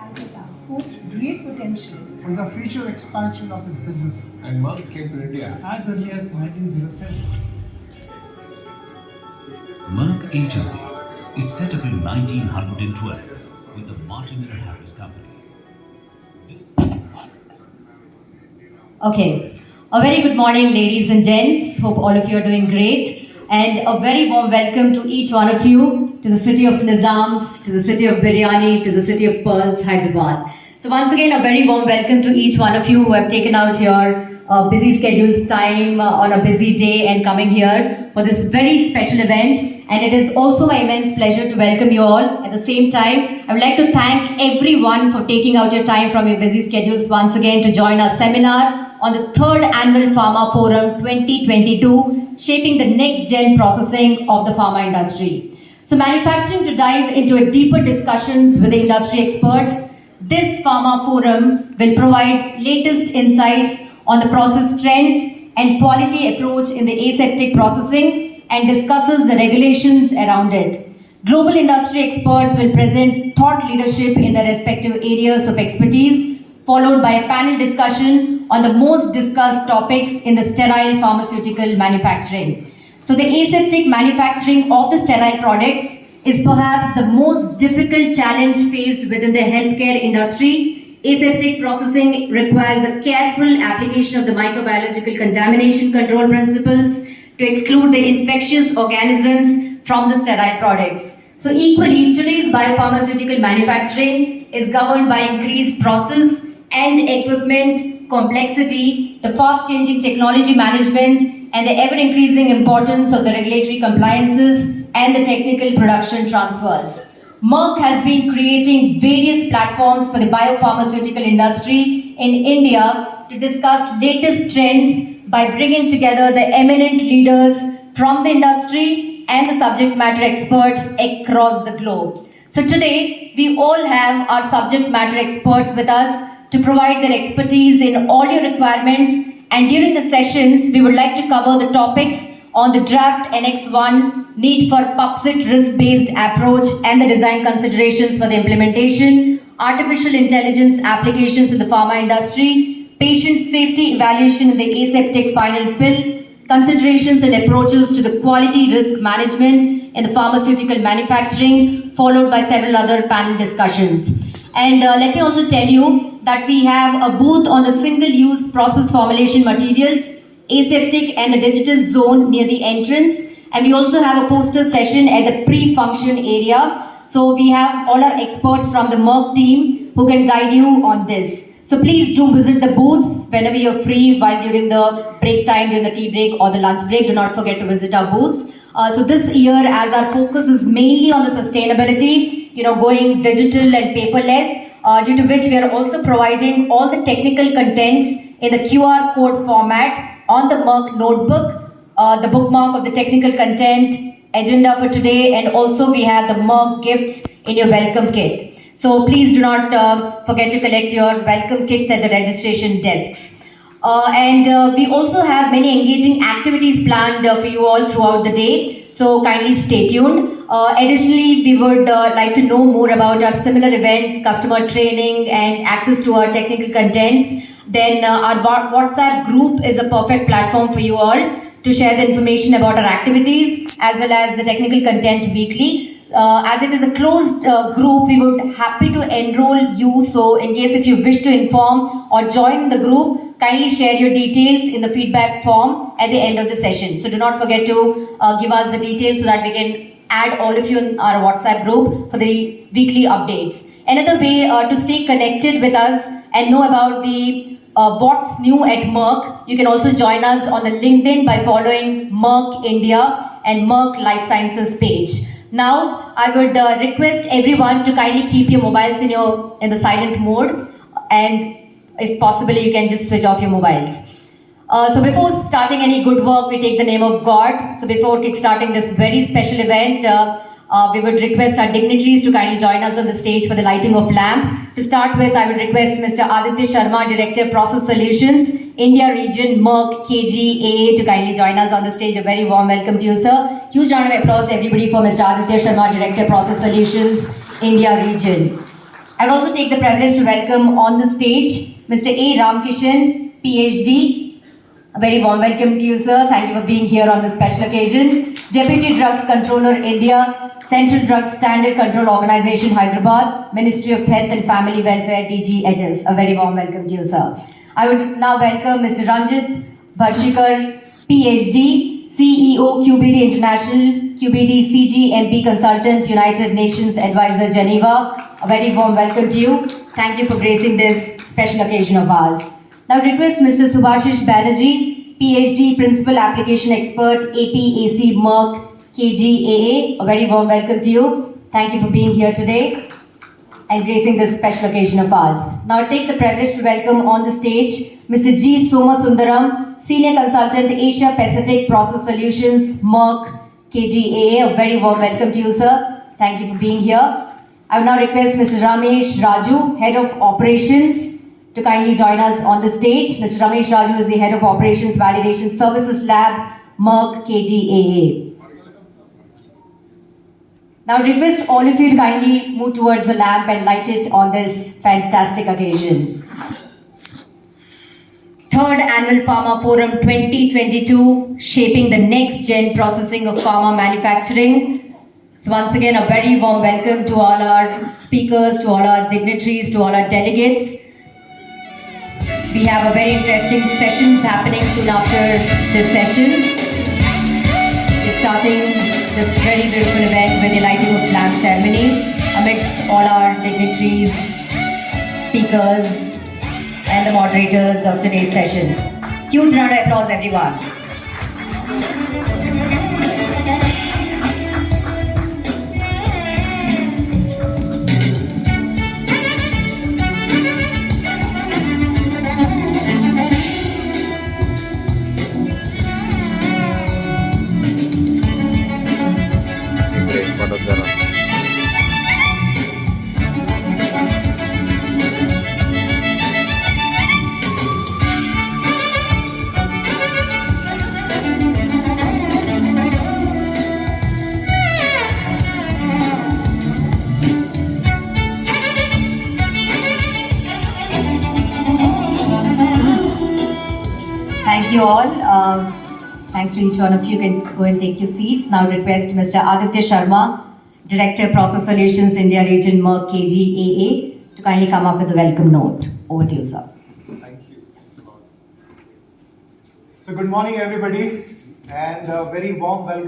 Calcutta host great potential for the future expansion of his business. And Merck came to India As early as 1907. Merck Agency is set up in 1912 with the Martin and Harris Company. Okay, a very good morning, ladies and gents. Hope all of you are doing great. And a very warm welcome to each one of you to the city of Nizams, to the city of Biryani, to the city of Pearls, Hyderabad. So once again, a very warm welcome to each one of you who have taken out your busy schedules time on a busy day and coming here for this very special event. And it is also my immense pleasure to welcome you all. At the same time, I would like to thank everyone for taking out your time from your busy schedules once again to join our seminar on the 3rd Annual Pharma Forum 2022, Shaping the Next Gen Processing of the Pharma Industry. So manufacturing to dive into a deeper discussions with the industry experts, this Pharma Forum will provide latest insights on the process trends and quality approach in the aseptic processing and discusses the regulations around it. Global industry experts will present thought leadership in their respective areas of expertise, followed by a panel discussion on the most discussed topics in the sterile pharmaceutical manufacturing. So the aseptic manufacturing of the sterile products is perhaps the most difficult challenge faced within the healthcare industry. Aseptic processing requires the careful application of the microbiological contamination control principles to exclude the infectious organisms from the sterile products. So equally, today's biopharmaceutical manufacturing is governed by increased process and equipment complexity, the fast-changing technology management, and the ever-increasing importance of the regulatory compliances and the technical production transfers. Merck has been creating various platforms for the biopharmaceutical industry in India to discuss latest trends by bringing together the eminent leaders from the industry and the subject matter experts across the globe. So today, we all have our subject matter experts with us to provide their expertise in all your requirements, and during the sessions, we would like to cover the topics on the draft NX1, need for PUPSIT risk-based approach and the design considerations for the implementation, artificial intelligence applications in the pharma industry, patient safety evaluation in the aseptic final fill, considerations and approaches to the quality risk management in the pharmaceutical manufacturing, followed by several other panel discussions. And let me also tell you that we have a booth on the single-use process formulation materials, aseptic and the digital zone near the entrance. And we also have a poster session at the pre-function area. So we have all our experts from the Merck team who can guide you on this. So please do visit the booths whenever you're free, while during the break time, during the tea break or the lunch break. Do not forget to visit our booths. So this year, as our focus is mainly on the sustainability, going digital and paperless, due to which we are also providing all the technical contents in the QR code format on the Merck notebook, the bookmark of the technical content, agenda for today, and also we have the Merck gifts in your welcome kit. So please do not forget to collect your welcome kits at the registration desks. And we also have many engaging activities planned for you all throughout the day. So kindly stay tuned. Additionally, we would like to know more about our similar events, customer training, and access to our technical contents. Then our WhatsApp group is a perfect platform for you all to share the information about our activities as well as the technical content weekly. As it is a closed group, we would happy to enroll you. So in case if you wish to inform or join the group, kindly share your details in the feedback form at the end of the session. So do not forget to give us the details so that we can add all of you in our WhatsApp group for the weekly updates. Another way to stay connected with us and know about the what's new at Merck, you can also join us on the LinkedIn by following Merck India and Merck Life Sciences page. Now, I would request everyone to kindly keep your mobiles in the silent mode, and if possible, you can just switch off your mobiles. So before starting any good work, we take the name of God. So before kickstarting this very special event, we would request our dignitaries to kindly join us on the stage for the lighting of lamp. To start with, I would request Mr. Aditya Sharma, Director Process Solutions, India Region, Merck KGaA, to kindly join us on the stage. A very warm welcome to you, sir. Huge round of applause, everybody, for Mr. Aditya Sharma, Director Process Solutions, India Region. I would also take the privilege to welcome on the stage Mr. A. Ramkishan, PhD. A very warm welcome to you, sir. Thank you for being here on this special occasion. Deputy Drugs Controller, India, Central Drugs Standard Control Organization, Hyderabad, Ministry of Health and Family Welfare, DGHS. A very warm welcome to you, sir. I would now welcome Mr. Ranjit Bharshikar, PhD, CEO, QBD International, QBD CG MP Consultant, United Nations Advisor, Geneva. A very warm welcome to you. Thank you for gracing this special occasion of ours. Now request Mr. Subhashish Banerjee, PhD, Principal Application Expert, APAC Merck, KGAA. A very warm welcome to you. Thank you for being here today and gracing this special occasion of ours. Now I take the privilege to welcome on the stage Mr. G. Somasundaram, Senior Consultant, Asia Pacific Process Solutions, Merck, KGAA. A very warm welcome to you, sir. Thank you for being here. I would now request Mr. Ramesh Raju, Head of Operations, to kindly join us on the stage. Mr. Ramesh Raju is the Head of Operations Validation Services Lab, Merck, KGAA. Now I request all of you to kindly move towards the lamp and light it on this fantastic occasion. Third Annual Pharma Forum 2022, shaping the next gen processing of pharma manufacturing. So once again, a very warm welcome to all our speakers, to all our dignitaries, to all our delegates. We have a very interesting sessions happening soon after this session. We're starting this very beautiful event with the lighting of lamp ceremony amidst all our dignitaries, speakers, and the moderators of today's session. Huge round of applause, everyone. Thank you all. Thanks to each one of you. Can go and take your seats. Now request Mr. Aditya Sharma, Director Process Solutions India Region, Merck, KGAA, to kindly come up with a welcome note. Over to you, sir. Thank you. Thanks a lot. So good morning, everybody, and a very warm welcome.